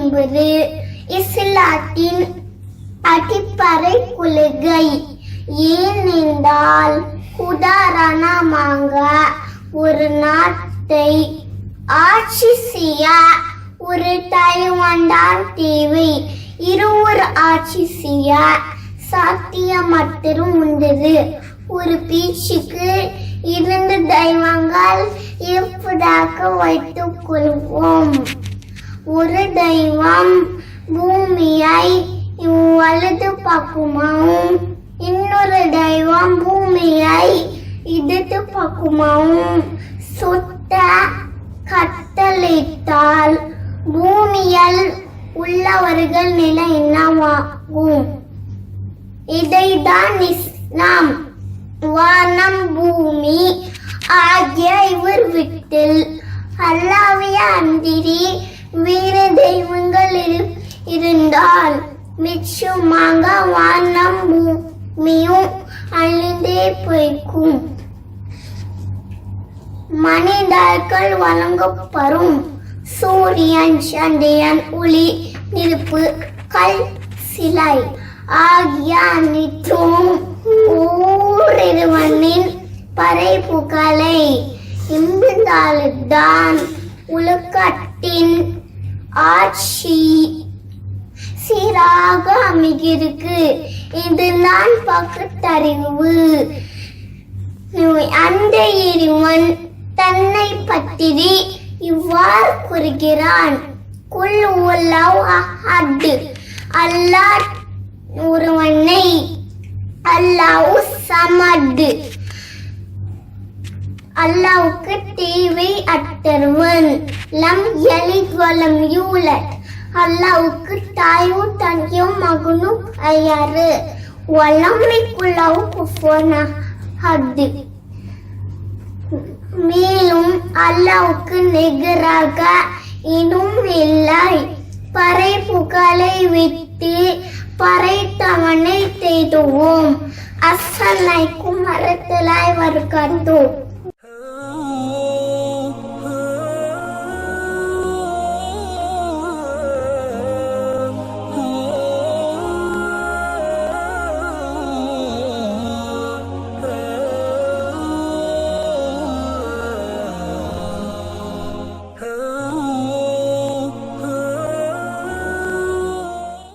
என்பது இஸ்லாத்தின் அடிப்படை கொள்கை. ஏனென்றால் உதாரணமாக ஒரு நாட்டை ஆட்சி செய்ய ஒரு தலைவன்தான் தேவை. இருவர் ஆட்சி செய்ய சாத்தியமற்று உள்ளது. ஒரு பேச்சுக்கு 2 தெய்வங்கள் இருப்பதாக வைத்துக் கொள்வோம். ஒரு தெய்வம் பூமியை வலது பக்கமாகவும் இன்னொரு தெய்வம் பூமியை இடது பக்கமாகவும் சுத்த கட்டளையிட்டால் பூமியில் உள்ளவர்கள் நிலை என்னவாகும்? இதைதான் இஸ்லாம் வானம் பூமி ஆகிய இவர் வீட்டில் அல்லாஹ்வை அன்றி வேறு தெய்வங்கள் இருந்தால் நிச்சயமாக வானம் பூமியும் அழிந்தே போய்க்கும். மனிதர்கள் வழங்கப்படும் சூரியன், சந்திரன், ஒளி, நெருப்பு, கல், சிலை ஆகிய அனைத்தும் ஓரிருவனின் படைப்புகளை என்பதால்தான் உலகத்தின் ஆட்சி சீராக அமைகிறது. இதுதான் பகுத்தறிவு. அந்த இறைவன் தன்னை பற்றி இவ்வாறு கூறுகிறான்: குல் ஹுவல்லாஹு அஹத், அல்லாஹ் ஒருவனை, அல்லாஹு ஸமத், அல்லாஹ்வுக்கு தேவை அற்றவன், லம் யலித் வலம் யூலத், அல்லாஹ்வுக்கு தாயும் தந்தையும் மகனும் கிடையாது, வலம் யகுல் லஹு குஃபுவன் அஹத், மேலும் அல்லாஹ்வுக்கு நிகராக இன்னும் இல்லை. படைப்புகளை விட்டு படைத்தவனை தேடுவோம். அஸ்ஸலாமு அலைக்கும் வரஹ்மத்துல்லாஹி வபரகாத்துஹு.